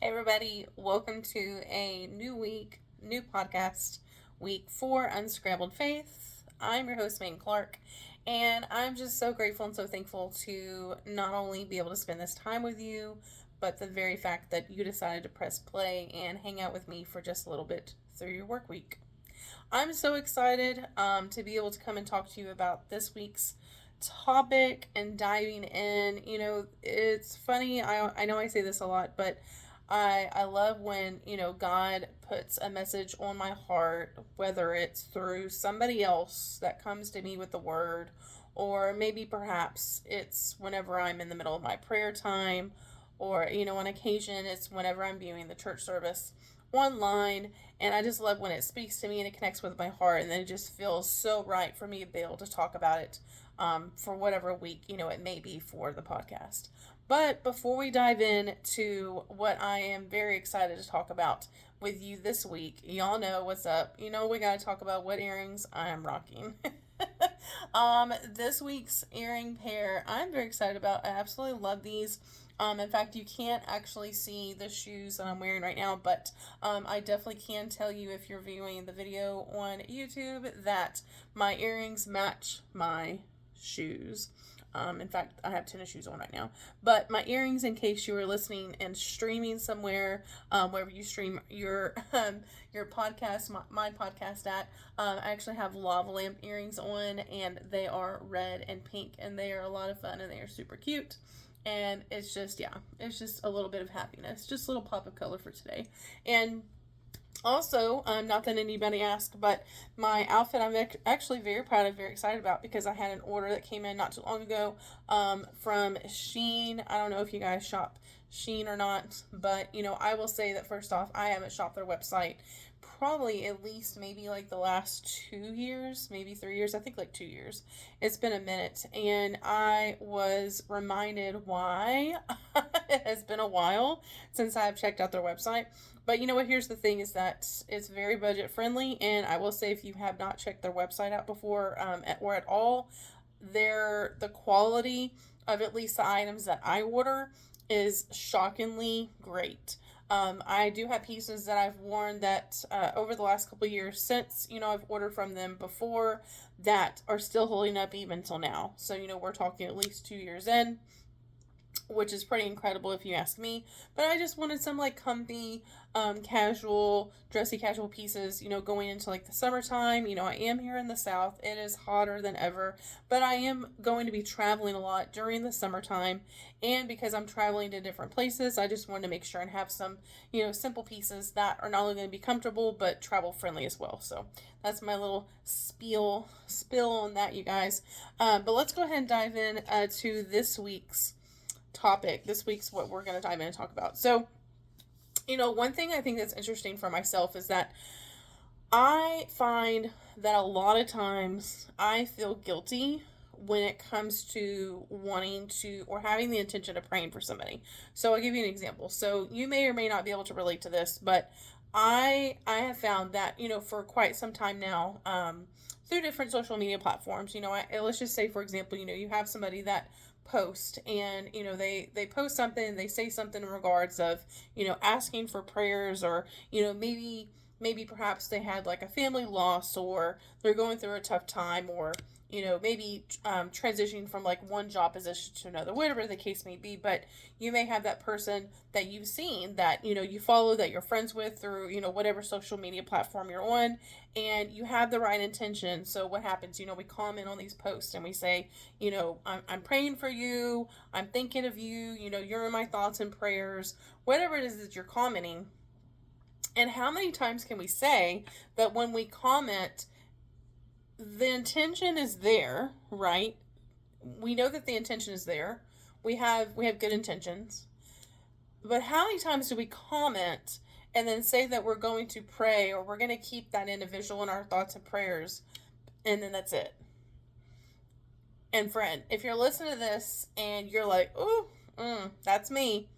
Everybody, welcome to a new week, new podcast, week 4, Unscrambled Faith. I'm your host, Megan Clark, and I'm just so grateful and so thankful to not only be able to spend this time with you, but the very fact that you decided to press play and hang out with me for just a little bit through your work week. I'm so excited to be able to come and talk to you about this week's topic and diving in. It's funny. I know I say this a lot, but I love when, God puts a message on my heart, whether it's through somebody else that comes to me with the word, or maybe perhaps it's whenever I'm in the middle of my prayer time, or, on occasion it's whenever I'm viewing the church service online. And I just love when it speaks to me and it connects with my heart, and then it just feels so right for me to be able to talk about it for whatever week, it may be for the podcast. But before we dive in to what I am very excited to talk about with you this week, y'all know what's up. We got to talk about what earrings I am rocking. This week's earring pair I'm very excited about. I absolutely love these. In fact, you can't actually see the shoes that I'm wearing right now, but I definitely can tell you, if you're viewing the video on YouTube, that my earrings match my shoes. In fact, I have tennis shoes on right now. But my earrings, in case you were listening and streaming somewhere, wherever you stream your podcast, my podcast at, I actually have lava lamp earrings on, and they are red and pink, and they are a lot of fun, and they are super cute. And it's just a little bit of happiness, just a little pop of color for today. And also, not that anybody asked, but my outfit I'm actually very proud of, very excited about, because I had an order that came in not too long ago from Shein. I don't know if you guys shop Shein or not, but, I will say that first off, I haven't shopped their website probably at least maybe like the last 2 years, maybe 3 years. I think like 2 years. It's been a minute, and I was reminded why it has been a while since I've checked out their website. But you know what? Here's the thing: is that it's very budget friendly, and I will say, if you have not checked their website out before, or at all, the quality of at least the items that I order is shockingly great. I do have pieces that I've worn that over the last couple of years, since I've ordered from them before, that are still holding up even till now. So we're talking at least 2 years in, which is pretty incredible if you ask me. But I just wanted some like comfy, casual, dressy casual pieces, going into like the summertime. I am here in the South. It is hotter than ever, but I am going to be traveling a lot during the summertime. And because I'm traveling to different places, I just wanted to make sure and have some, simple pieces that are not only going to be comfortable, but travel friendly as well. So that's my little spill on that, you guys. But let's go ahead and dive in to this week's topic. This week's what we're going to dive in and talk about. So, one thing I think that's interesting for myself is that I find that a lot of times I feel guilty when it comes to wanting to, or having the intention of praying for somebody. So I'll give you an example. So you may or may not be able to relate to this, but I have found that, for quite some time now, through different social media platforms, let's just say, for example, you have somebody that post, and they post something, and they say something in regards of asking for prayers, or maybe perhaps they had like a family loss, or they're going through a tough time, or maybe transitioning from like one job position to another, whatever the case may be. But you may have that person that you've seen, that you follow, that you're friends with through whatever social media platform you're on, and you have the right intention. So what happens? We comment on these posts, and we say, I'm praying for you, I'm thinking of you, you're in my thoughts and prayers, whatever it is that you're commenting. And how many times can we say that when we comment, the intention is there, right? We know that the intention is there. We have good intentions. But how many times do we comment and then say that we're going to pray, or we're going to keep that individual in our thoughts and prayers, and then that's it? And friend, if you're listening to this and you're like, "Ooh, that's me,"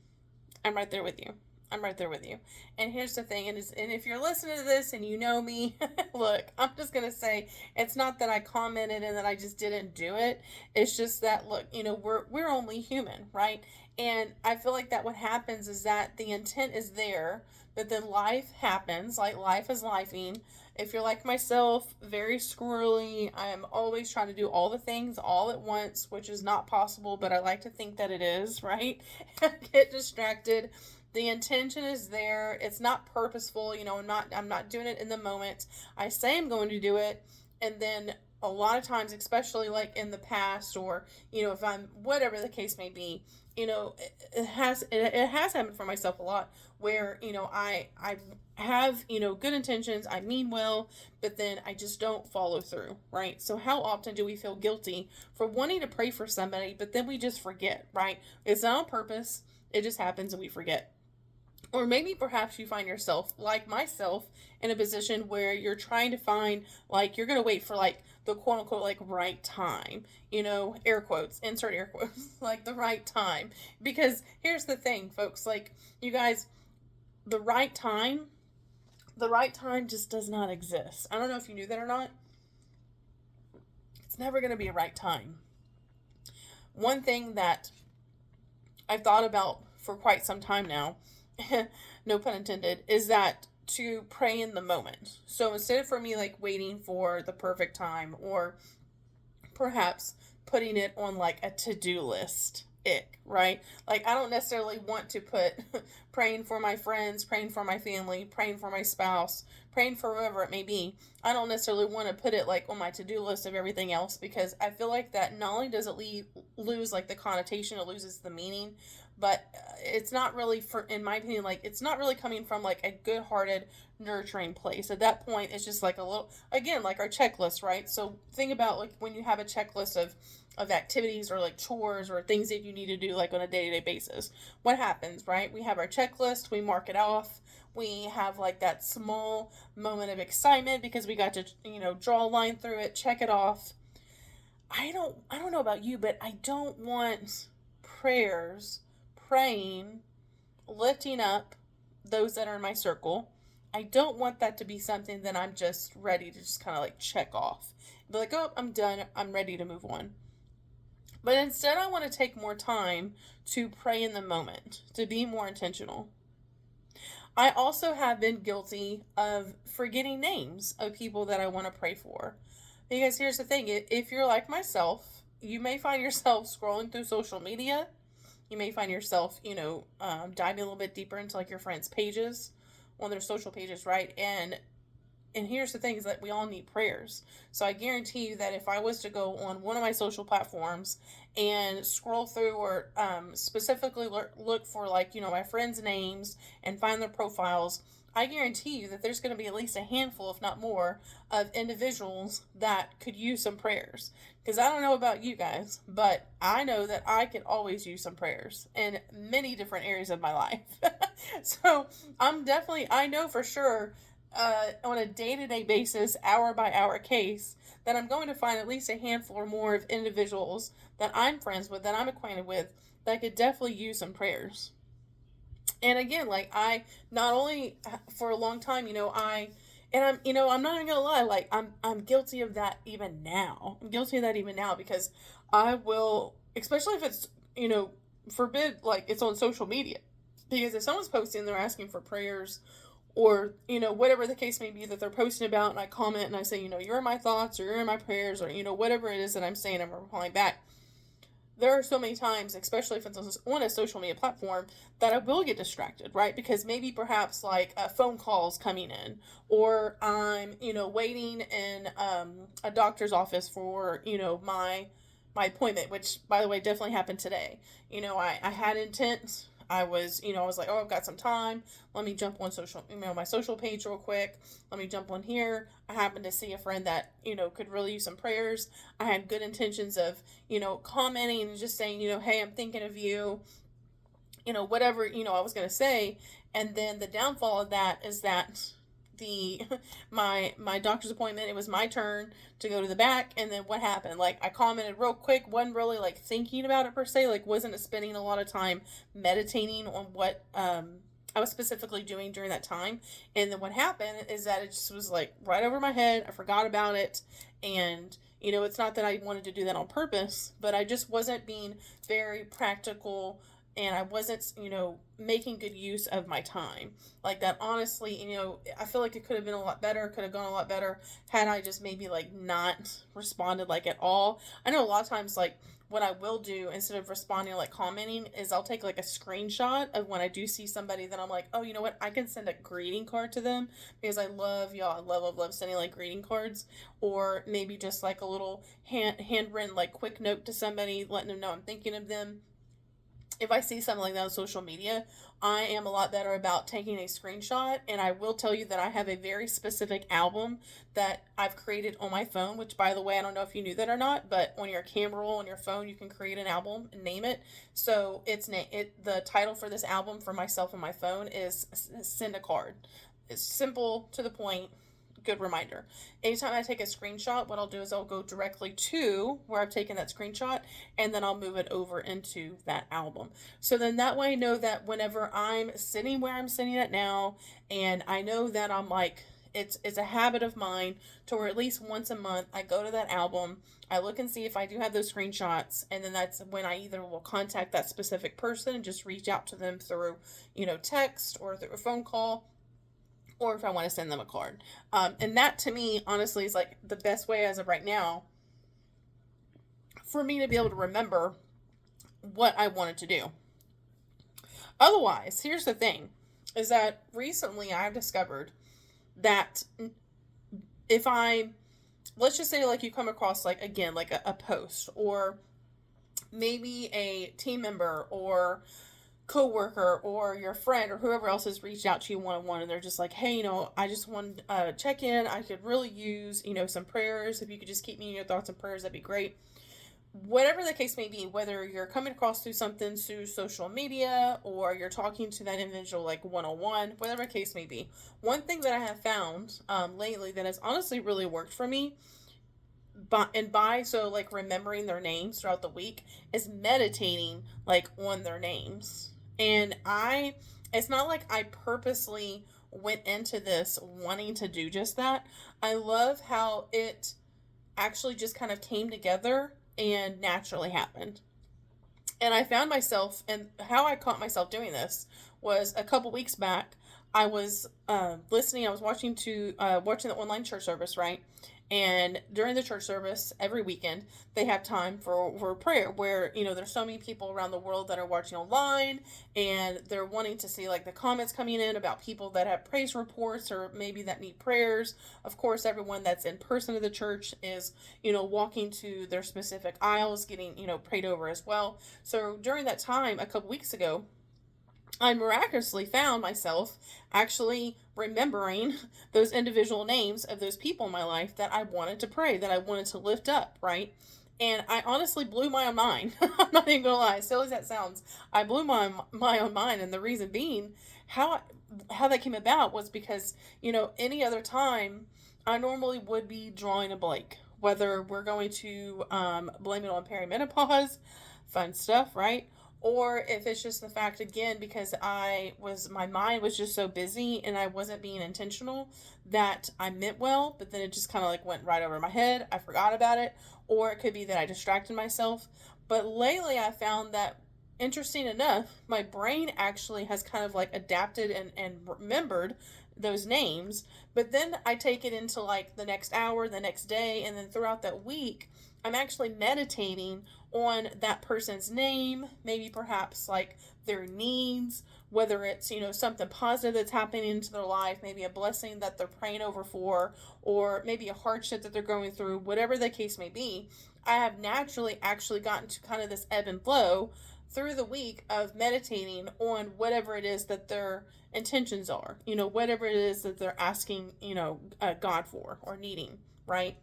I'm right there with you. I'm right there with you. And here's the thing, and if you're listening to this and you know me, look, I'm just going to say, it's not that I commented and that I just didn't do it. It's just that, look, we're only human, right? And I feel like that what happens is that the intent is there, but then life happens, like life is lifing. If you're like myself, very squirrely, I am always trying to do all the things all at once, which is not possible, but I like to think that it is, right? I get distracted. The intention is there. It's not purposeful, I'm not doing it in the moment. I say I'm going to do it, and then a lot of times, especially like in the past, or if I'm whatever the case may be, it has happened for myself a lot, where I have good intentions, I mean well, but then I just don't follow through, right? So how often do we feel guilty for wanting to pray for somebody, but then we just forget, right? It's not on purpose, it just happens and we forget. Or maybe perhaps you find yourself, like myself, in a position where you're trying to find, like, you're going to wait for, like, the quote unquote, like, right time. Air quotes, insert air quotes, like, the right time. Because here's the thing, folks, like, you guys, the right time, just does not exist. I don't know if you knew that or not. It's never going to be a right time. One thing that I've thought about for quite some time now, no pun intended, is that to pray in the moment. So instead of for me like waiting for the perfect time, or perhaps putting it on like a to-do list, right? Like, I don't necessarily want to put praying for my friends, praying for my family, praying for my spouse, praying for whoever it may be. I don't necessarily want to put it like on my to-do list of everything else, because I feel like that not only does it lose like the connotation, it loses the meaning, but it's not really, for in my opinion, like, it's not really coming from like a good-hearted, nurturing place. At that point, it's just like a little, again, like our checklist, right? So think about like when you have a checklist of activities, or like chores, or things that you need to do like on a day-to-day basis. What happens, right? We have our checklist, we mark it off, we have like that small moment of excitement because we got to draw a line through it, check it off. I don't know about you, but I don't want praying, lifting up those that are in my circle. I don't want that to be something that I'm just ready to just kind of like check off. Be like, oh, I'm done, I'm ready to move on. But instead, I want to take more time to pray in the moment, to be more intentional. I also have been guilty of forgetting names of people that I want to pray for. Because here's the thing, if you're like myself, you may find yourself scrolling through social media. You may find yourself, diving a little bit deeper into like your friends' pages, on their social pages, right? And here's the thing, is that we all need prayers. So I guarantee you that if I was to go on one of my social platforms and scroll through, or specifically look for like, my friends' names and find their profiles, I guarantee you that there's going to be at least a handful, if not more, of individuals that could use some prayers. Because I don't know about you guys, but I know that I could always use some prayers in many different areas of my life. So I know for sure, on a day-to-day basis, hour by hour case, that I'm going to find at least a handful or more of individuals that I'm friends with, that I'm acquainted with, that could definitely use some prayers. And again, like, I not only for a long time, I'm not even gonna lie, like, I'm guilty of that even now. I'm guilty of that even now, because I will, especially if it's, forbid, like, it's on social media. Because if someone's posting, they're asking for prayers, or, whatever the case may be that they're posting about, and I comment and I say, you're in my thoughts, or you're in my prayers, or, whatever it is that I'm saying, I'm replying back. There are so many times, especially if it's on a social media platform, that I will get distracted, right? Because maybe perhaps like a phone call's coming in, or I'm, waiting in a doctor's office for, my appointment, which, by the way, definitely happened today. I had intent. I was like, oh, I've got some time. Let me jump on my social page real quick. Let me jump on here. I happened to see a friend that, could really use some prayers. I had good intentions of, commenting and just saying, hey, I'm thinking of you, whatever, I was going to say. And then the downfall of that is that my doctor's appointment, it was my turn to go to the back, and then what happened, like, I commented real quick, wasn't really like thinking about it per se, like, wasn't spending a lot of time meditating on what I was specifically doing during that time. And then what happened is that it just was like right over my head. I forgot about it. And it's not that I wanted to do that on purpose, but I just wasn't being very practical and I wasn't, making good use of my time. Like that, honestly, I feel like it could have been a lot better, could have gone a lot better had I just maybe like not responded like at all. I know a lot of times, like, what I will do instead of responding, like commenting, is I'll take like a screenshot of when I do see somebody that I'm like, oh, you know what? I can send a greeting card to them because I love y'all. I love sending like greeting cards, or maybe just like a little handwritten like quick note to somebody, letting them know I'm thinking of them. If I see something like that on social media, I am a lot better about taking a screenshot. And I will tell you that I have a very specific album that I've created on my phone, which, by the way, I don't know if you knew that or not, but on your camera roll on your phone, you can create an album and name it. So the title for this album for myself on my phone is Send a Card. It's simple, to the point, good reminder. Anytime I take a screenshot, what I'll do is I'll go directly to where I've taken that screenshot, and then I'll move it over into that album. So then that way I know that whenever I'm sitting where I'm sitting at now, and I know that I'm like, it's a habit of mine to where at least once a month I go to that album, I look and see if I do have those screenshots, and then that's when I either will contact that specific person and just reach out to them through, text or through a phone call, or if I want to send them a card. And that, to me, honestly, is like the best way as of right now for me to be able to remember what I wanted to do. Otherwise, here's the thing, is that recently I've discovered that if let's just say, like, you come across, like, again, like a post, or maybe a team member or coworker or your friend or whoever else has reached out to you one-on-one, and they're just like, hey, I just want to check in. I could really use, some prayers. If you could just keep me in your thoughts and prayers, that'd be great. Whatever the case may be, whether you're coming across through something through social media or you're talking to that individual like one-on-one, whatever the case may be, one thing that I have found lately that has honestly really worked for me, so like remembering their names throughout the week, is meditating like on their names. And it's not like I purposely went into this wanting to do just that. I love how it actually just kind of came together and naturally happened. And I found myself, and how I caught myself doing this was a couple weeks back. I was listening. I was watching the online church service, right? And during the church service every weekend, they have time for prayer where, there's so many people around the world that are watching online, and they're wanting to see like the comments coming in about people that have praise reports or maybe that need prayers. Of course, everyone that's in person to the church is, walking to their specific aisles, getting, prayed over as well. So during that time, a couple weeks ago, I miraculously found myself actually remembering those individual names of those people in my life that I wanted to pray, that I wanted to lift up, right? And I honestly blew my own mind. I'm not even gonna lie, as silly as that sounds, I blew my own mind, and the reason being, how that came about was because, any other time I normally would be drawing a blank, whether we're going to blame it on perimenopause, fun stuff, right? Or if it's just the fact, again, because my mind was just so busy and I wasn't being intentional, that I meant well, but then it just kind of like went right over my head. I forgot about it. Or it could be that I distracted myself. But lately I found that, interesting enough, my brain actually has kind of like adapted and remembered those names. But then I take it into like the next hour, the next day, and then throughout that week, I'm actually meditating on that person's name, maybe perhaps like their needs, whether it's, something positive that's happening into their life, maybe a blessing that they're praying over for, or maybe a hardship that they're going through, whatever the case may be. I have naturally actually gotten to kind of this ebb and flow through the week of meditating on whatever it is that their intentions are, whatever it is that they're asking, God for or needing, right?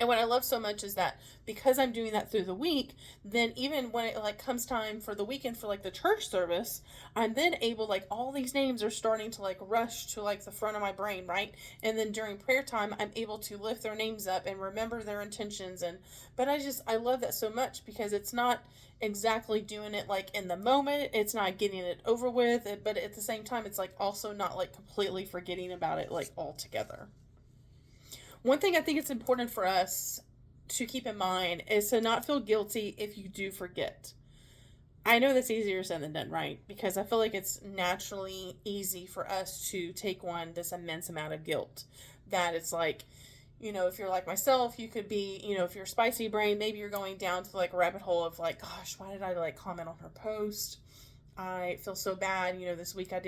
And what I love so much is that because I'm doing that through the week, then even when it like comes time for the weekend for like the church service, I'm then able, like, all these names are starting to like rush to like the front of my brain, right? And then during prayer time, I'm able to lift their names up and remember their intentions. But I love that so much because it's not exactly doing it like in the moment. It's not getting it over with, but at the same time, it's like also not like completely forgetting about it like altogether. One thing I think it's important for us to keep in mind is to not feel guilty if you do forget. I know that's easier said than done, right? Because I feel like it's naturally easy for us to take on this immense amount of guilt. That it's like, if you're like myself, you could be, if you're spicy brain, maybe you're going down to like a rabbit hole of like, gosh, why did I like comment on her post? I feel so bad. This week I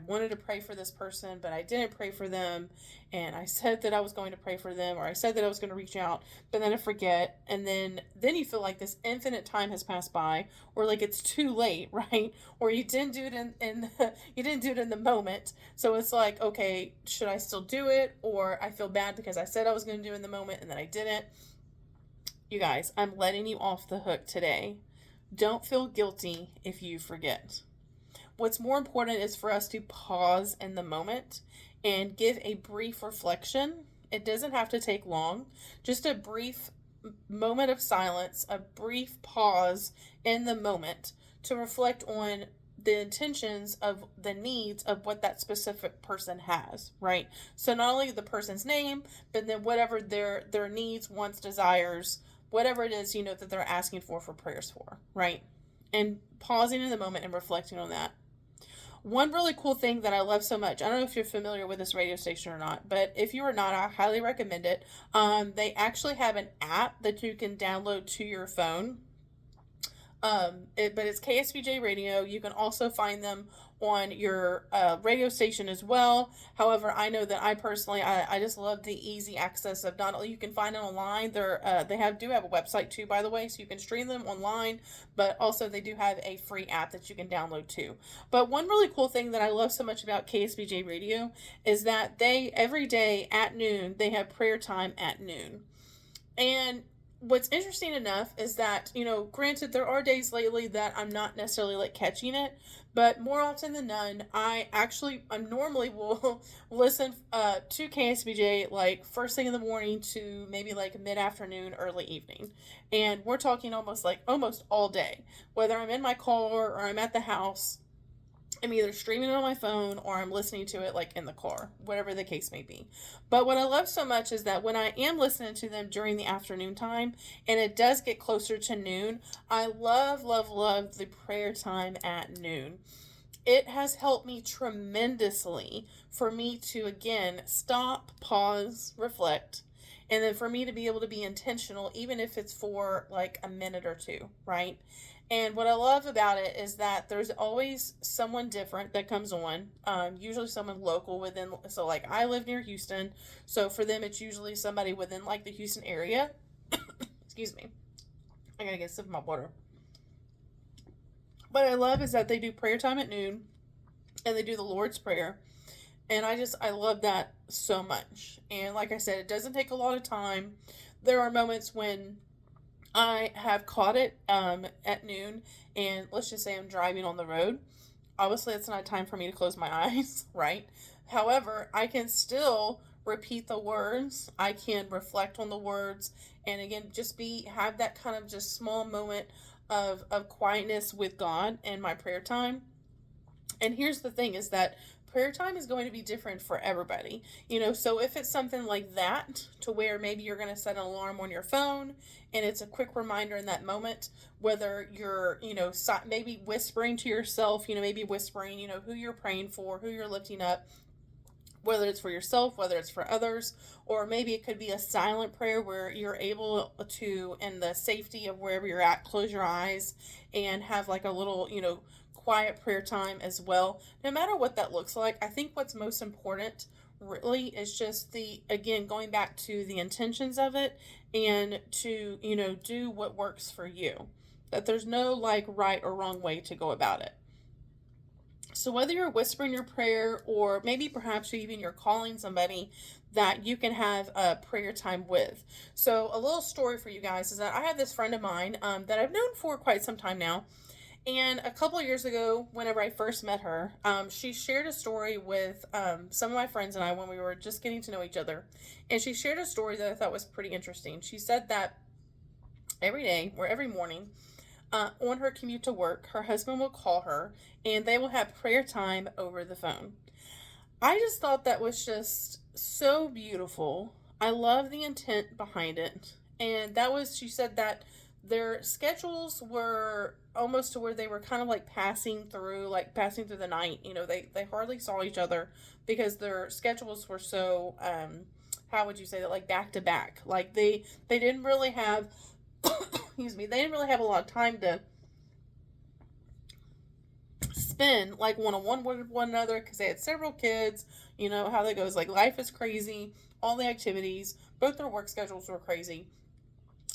wanted to pray for this person, but I didn't pray for them. And I said that I was going to pray for them, or I said that I was going to reach out, but then I forget. And then you feel like this infinite time has passed by, or like it's too late, right? Or you didn't do it you didn't do it in the moment. So it's like, okay, should I still do it? Or I feel bad because I said I was going to do it in the moment and then I didn't. You guys, I'm letting you off the hook today. Don't feel guilty if you forget. What's more important is for us to pause in the moment and give a brief reflection. It doesn't have to take long, just a brief moment of silence, a brief pause in the moment to reflect on the intentions of the needs of what that specific person has, right? So not only the person's name, but then whatever their needs, wants, desires, whatever it is, that they're asking for prayers for, right? And pausing in the moment and reflecting on that. One really cool thing that I love so much, I don't know if you're familiar with this radio station or not, but if you are not, I highly recommend it. They actually have an app that you can download to your phone. But it's KSBJ Radio. You can also find them on your radio station as well. However, I know that I personally, I just love the easy access of not only you can find them online. They do have a website too, by the way, so you can stream them online. But also they do have a free app that you can download too. But one really cool thing that I love so much about KSBJ Radio is that they every day at noon they have prayer time at noon, and what's interesting enough is that, granted, there are days lately that I'm not necessarily like catching it, but more often than none, I normally will listen to KSBJ like first thing in the morning to maybe like mid afternoon, early evening. And we're talking almost all day, whether I'm in my car or I'm at the house. I'm either streaming it on my phone or I'm listening to it like in the car, whatever the case may be. But what I love so much is that when I am listening to them during the afternoon time and it does get closer to noon, I love, love, love the prayer time at noon. It has helped me tremendously for me to, again, stop, pause, reflect, and then for me to be able to be intentional, even if it's for like a minute or two, right? And what I love about it is that there's always someone different that comes on, usually someone local within. So, like, I live near Houston, so for them, it's usually somebody within, like, the Houston area. Excuse me. I gotta get a sip of my water. What I love is that they do prayer time at noon, and they do the Lord's Prayer. And I love that so much. And like I said, it doesn't take a lot of time. There are moments when I have caught it at noon, and let's just say I'm driving on the road. Obviously, it's not time for me to close my eyes, right? However, I can still repeat the words. I can reflect on the words, and again, have that kind of just small moment of quietness with God in my prayer time. And here's the thing: is that prayer time is going to be different for everybody. So if it's something like that, to where maybe you're going to set an alarm on your phone and it's a quick reminder in that moment, whether you're, maybe whispering to yourself, maybe whispering, who you're praying for, who you're lifting up, whether it's for yourself, whether it's for others, or maybe it could be a silent prayer where you're able to, in the safety of wherever you're at, close your eyes and have like a little, quiet prayer time as well. No matter what that looks like, I think what's most important really is just again, going back to the intentions of it and to, do what works for you. That there's no like right or wrong way to go about it. So whether you're whispering your prayer or maybe perhaps even you're calling somebody that you can have a prayer time with. So a little story for you guys is that I have this friend of mine that I've known for quite some time now. And a couple of years ago, whenever I first met her, she shared a story with some of my friends and I when we were just getting to know each other. And she shared a story that I thought was pretty interesting. She said that every day or every morning on her commute to work, her husband will call her and they will have prayer time over the phone. I just thought that was just so beautiful. I love the intent behind it. And she said that their schedules were almost to where they were kind of like passing through the night. They hardly saw each other because their schedules were so how would you say that, like back to back. Like they didn't really have excuse me, they didn't really have a lot of time to spend like one-on-one with one another because they had several kids. You know how that goes, like life is crazy, all the activities, both their work schedules were crazy.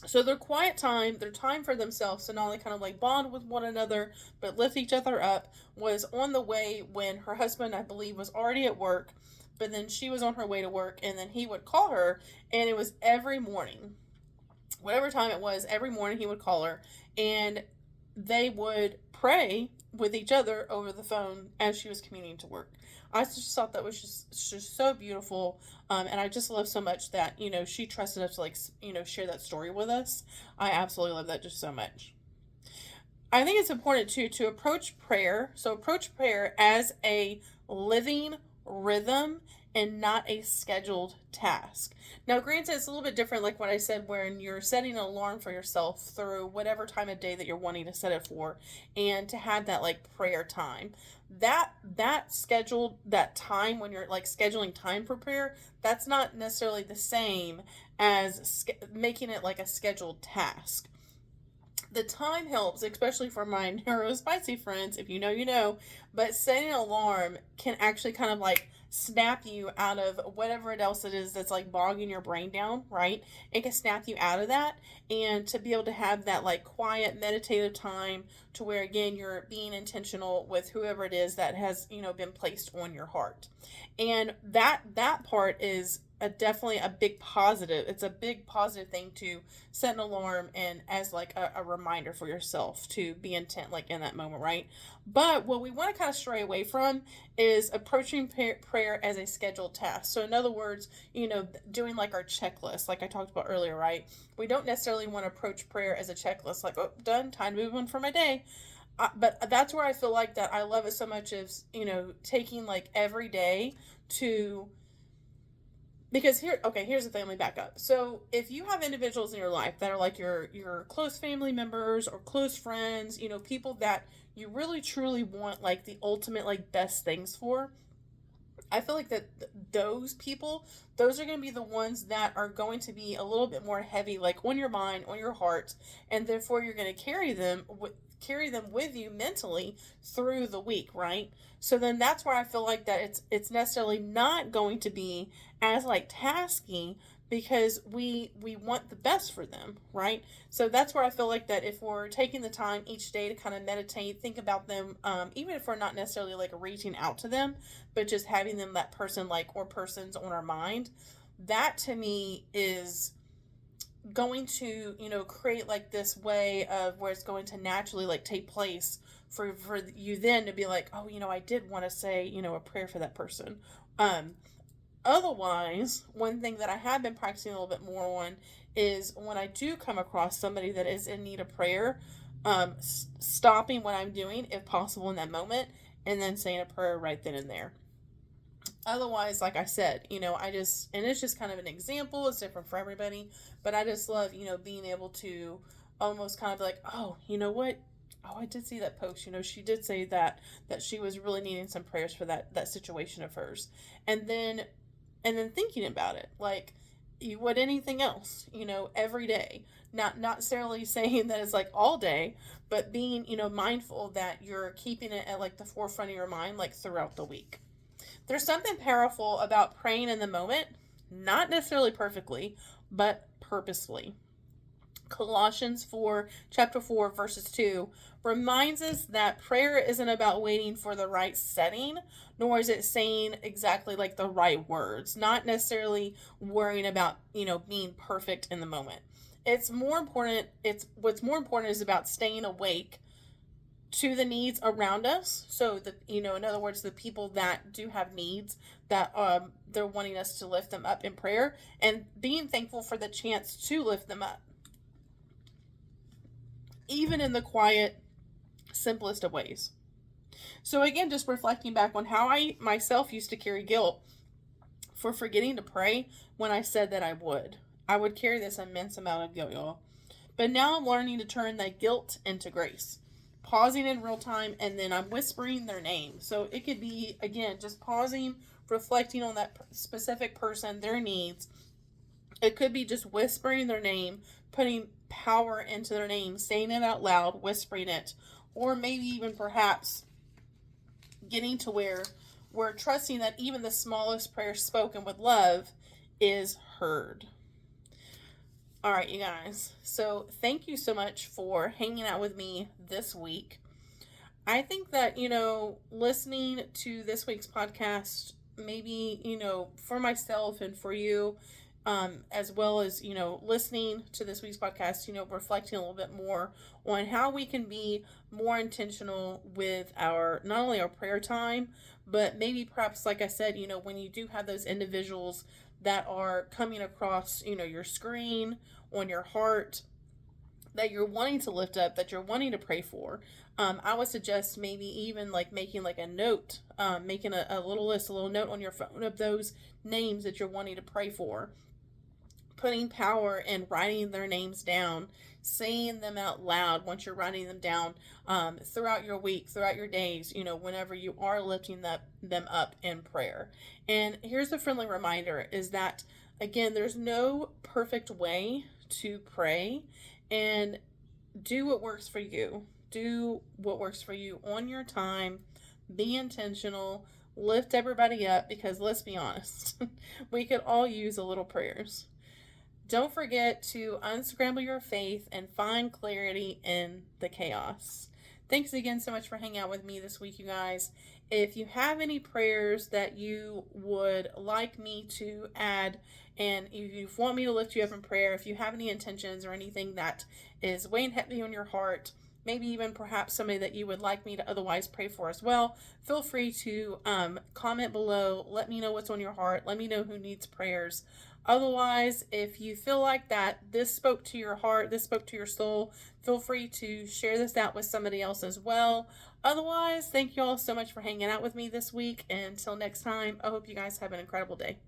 So their quiet time, their time for themselves to not only kind of like bond with one another but lift each other up, was on the way when her husband, I believe, was already at work, but then she was on her way to work, and then he would call her, and it was every morning, whatever time it was, every morning he would call her, and they would pray with each other over the phone as she was commuting to work. I just thought that was just so beautiful, and I just love so much that she trusted us to share that story with us. I absolutely love that just so much. I think it's important too to approach prayer. So approach prayer as a living rhythm and not a scheduled task. Now, granted, it's a little bit different, like what I said, when you're setting an alarm for yourself through whatever time of day that you're wanting to set it for, and to have that like prayer time. That scheduled, that time when you're like scheduling time for prayer, that's not necessarily the same as making it like a scheduled task. The time helps, especially for my neurospicy friends. If you know, you know. But setting an alarm can actually kind of like snap you out of whatever else it is that's like bogging your brain down, right? It can snap you out of that, and to be able to have that like quiet meditative time to where again you're being intentional with whoever it is that has been placed on your heart. And that part is definitely a big positive. It's a big positive thing to set an alarm and as like a reminder for yourself to be intent like in that moment, right? But what we want to kind of stray away from is approaching prayer as a scheduled task. So in other words, doing like our checklist, like I talked about earlier, right? We don't necessarily want to approach prayer as a checklist, like, oh, done, time to move on for my day. But that's where I feel like that I love it so much, is taking like every day to, because here's the thing, let me back up. So if you have individuals in your life that are like your close family members or close friends, people that you really truly want like the ultimate like best things for, I feel like that those people, those are going to be the ones that are going to be a little bit more heavy, like on your mind, on your heart, and therefore you're going to carry them with you mentally through the week, right? So then that's where I feel like that it's necessarily not going to be as like tasking, because we want the best for them, right? So that's where I feel like that if we're taking the time each day to kind of meditate, think about them, even if we're not necessarily like reaching out to them, but just having them, that person like, or persons on our mind, that to me is going to create like this way of where it's going to naturally like take place for you then to be like, oh, I did want to say a prayer for that person. Otherwise, one thing that I have been practicing a little bit more on is when I do come across somebody that is in need of prayer, stopping what I'm doing if possible in that moment, and then saying a prayer right then and there. Otherwise, like I said, and it's just kind of an example, it's different for everybody, but I just love, being able to almost kind of like, oh, you know what? Oh, I did see that post. She did say that she was really needing some prayers for that situation of hers. And then thinking about it, like you would anything else, every day. Not necessarily saying that it's like all day, but being, mindful that you're keeping it at like the forefront of your mind, like throughout the week. There's something powerful about praying in the moment, not necessarily perfectly, but purposefully. Colossians 4, chapter 4, verses 2 reminds us that prayer isn't about waiting for the right setting, nor is it saying exactly like the right words, not necessarily worrying about, being perfect in the moment. What's more important is about staying awake to the needs around us. So in other words, the people that do have needs that they're wanting us to lift them up in prayer, and being thankful for the chance to lift them up, even in the quiet, simplest of ways. So again, just reflecting back on how I myself used to carry guilt for forgetting to pray when I said that I would. I would carry this immense amount of guilt, y'all. But now I'm learning to turn that guilt into grace. pausing in real time, and then I'm whispering their name. So it could be, again, just pausing, reflecting on that specific person, their needs. It could be just whispering their name, putting power into their name, saying it out loud, whispering it, or maybe even perhaps getting to where we're trusting that even the smallest prayer spoken with love is heard. All right, you guys. So thank you so much for hanging out with me this week. I think that, listening to this week's podcast, maybe, for myself and for you, as well as, listening to this week's podcast, reflecting a little bit more on how we can be more intentional with not only our prayer time, but maybe perhaps, like I said, when you do have those individuals that are coming across, your screen, on your heart, that you're wanting to lift up, that you're wanting to pray for, I would suggest maybe even like making like a note, making a little list, a little note on your phone of those names that you're wanting to pray for, putting power in writing their names down, saying them out loud once you're writing them down, throughout your week, throughout your days, whenever you are lifting them up in prayer. And here's a friendly reminder is that, again, there's no perfect way to pray, and do what works for you. Do what works for you on your time. Be intentional. Lift everybody up, because let's be honest, we could all use a little prayers. Don't forget to unscramble your faith and find clarity in the chaos. Thanks again so much for hanging out with me this week, you guys. If you have any prayers that you would like me to add, and if you want me to lift you up in prayer, if you have any intentions or anything that is weighing heavy on your heart, maybe even perhaps somebody that you would like me to otherwise pray for as well, feel free to comment below. Let me know what's on your heart. Let me know who needs prayers. Otherwise, if you feel like that this spoke to your heart, this spoke to your soul, feel free to share this out with somebody else as well. Otherwise, thank you all so much for hanging out with me this week. And until next time, I hope you guys have an incredible day.